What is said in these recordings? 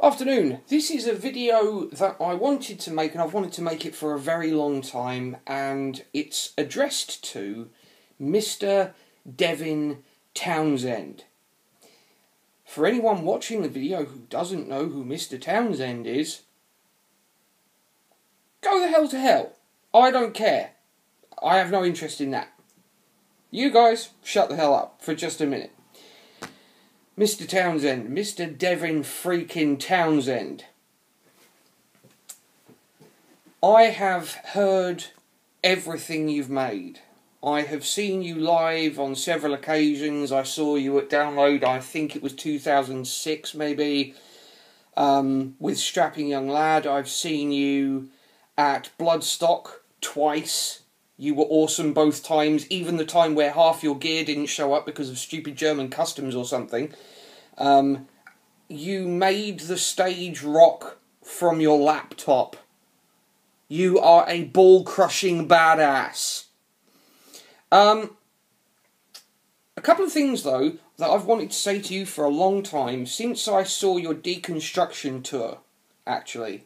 Afternoon. This is a video that I wanted to make, and I've wanted to make it for a very long time, and it's addressed to Mr. Devin Townsend. For anyone watching the video who doesn't know who Mr. Townsend is, go the hell to hell. I don't care. I have no interest in that. You guys, shut the hell up for just a minute. Mr. Townsend, Mr. Devin freaking Townsend. I have heard everything you've made. I have seen you live on several occasions. I saw you at Download, I think it was 2006 maybe, with Strapping Young Lad. I've seen you at Bloodstock twice. You were awesome both times, even the time where half your gear didn't show up because of stupid German customs or something. You made the stage rock from your laptop. You are a ball-crushing badass. A couple of things, though, that I've wanted to say to you for a long time, since I saw your deconstruction tour, actually.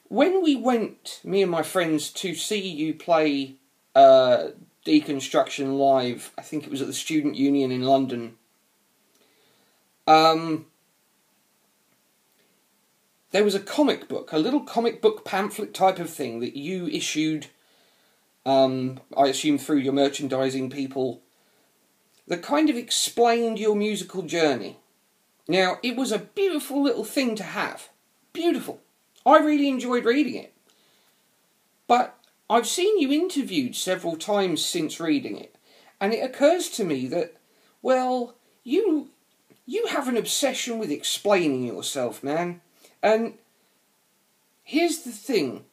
When we went, me and my friends, to see you play Deconstruction live, I think it was at the Student Union in London, there was a comic book, a little comic book pamphlet type of thing that you issued, I assume through your merchandising people, that kind of explained your musical journey. Now, it was a beautiful little thing to have. Beautiful. I really enjoyed reading it. But I've seen you interviewed several times since reading it, and it occurs to me that, well, you have an obsession with explaining yourself, man. And here's the thing.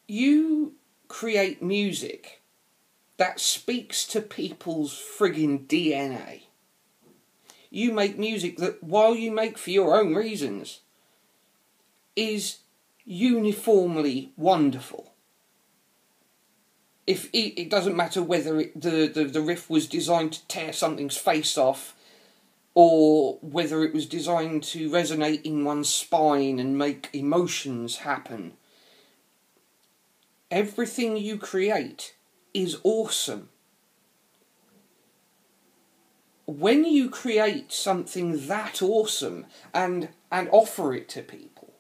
You create music that speaks to people's friggin' DNA. You make music that, while you make for your own reasons, is uniformly wonderful. If it doesn't matter whether the riff was designed to tear something's face off, or whether it was designed to resonate in one's spine and make emotions happen. Everything you create is awesome. When you create something that awesome and offer it to people,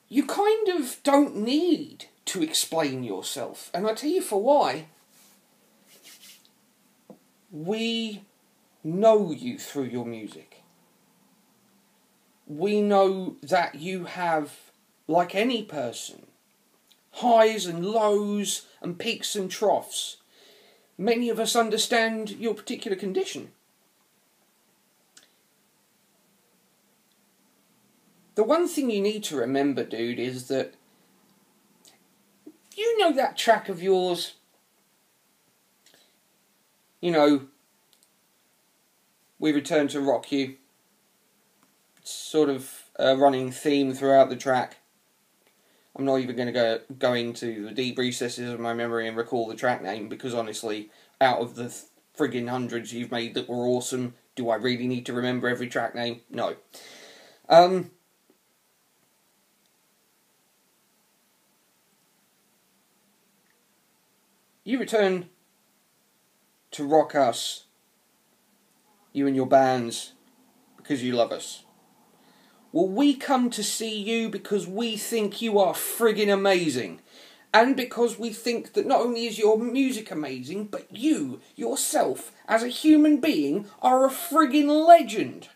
you kind of don't need to explain yourself. And I'll tell you for why. We know you through your music. We know that you have, like any person, highs and lows and peaks and troughs. Many of us understand your particular condition. The one thing you need to remember, dude, is that you know that track of yours, you know, We Return to Rock You. It's sort of a running theme throughout the track. I'm not even going to go into the deep recesses of my memory and recall the track name, because honestly, out of the friggin' hundreds you've made that were awesome, do I really need to remember every track name? No. You return to rock us, you and your bands, because you love us. Well, we come to see you because we think you are friggin' amazing. And because we think that not only is your music amazing, but you, yourself, as a human being, are a friggin' legend.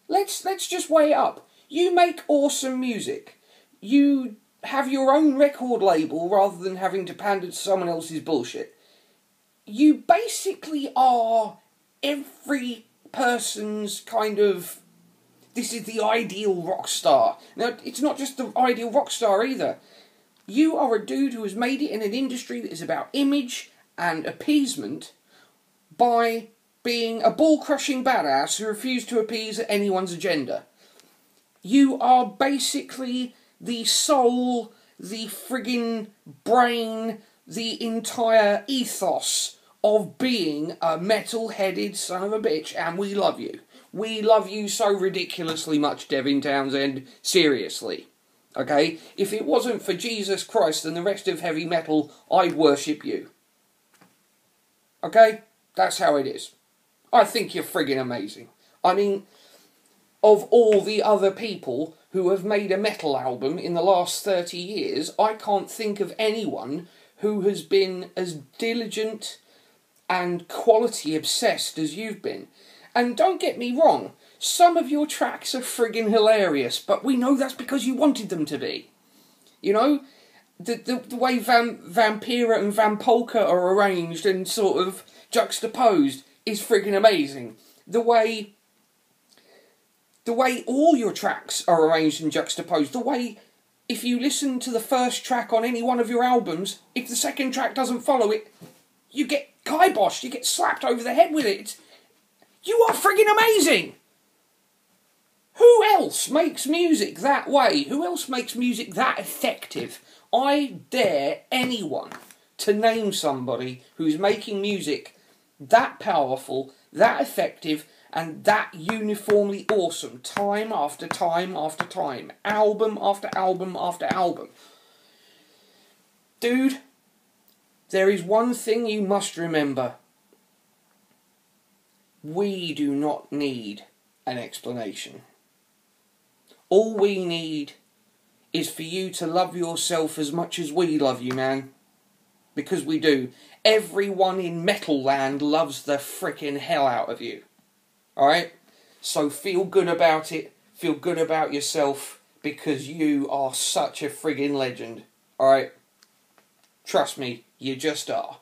Let's just weigh it up. You make awesome music. You have your own record label rather than having to pander to someone else's bullshit. You basically are every person's kind of, this is the ideal rock star. Now, it's not just the ideal rock star either. You are a dude who has made it in an industry that is about image and appeasement by being a ball-crushing badass who refused to appease anyone's agenda. You are basically the soul, the friggin' brain, the entire ethos of being a metal-headed son of a bitch, and we love you. We love you so ridiculously much, Devin Townsend. Seriously. Okay? If it wasn't for Jesus Christ and the rest of heavy metal, I'd worship you. Okay? That's how it is. I think you're friggin' amazing. I mean, of all the other people who have made a metal album in the last 30 years, I can't think of anyone who has been as diligent and quality obsessed as you've been. And don't get me wrong, some of your tracks are friggin' hilarious, but we know that's because you wanted them to be. You know? The way Vampira and Vampolka are arranged and sort of juxtaposed is friggin' amazing. The way all your tracks are arranged and juxtaposed, the way if you listen to the first track on any one of your albums, if the second track doesn't follow it, you get kiboshed, you get slapped over the head with it. You are friggin' amazing! Who else makes music that way? Who else makes music that effective? I dare anyone to name somebody who's making music that powerful, that effective, and that uniformly awesome, time after time after time, album after album after album. Dude, there is one thing you must remember. We do not need an explanation. All we need is for you to love yourself as much as we love you, man. Because we do. Everyone in Metal Land loves the frickin' hell out of you. Alright? So feel good about it. Feel good about yourself. Because you are such a friggin' legend. Alright? Trust me, you just are.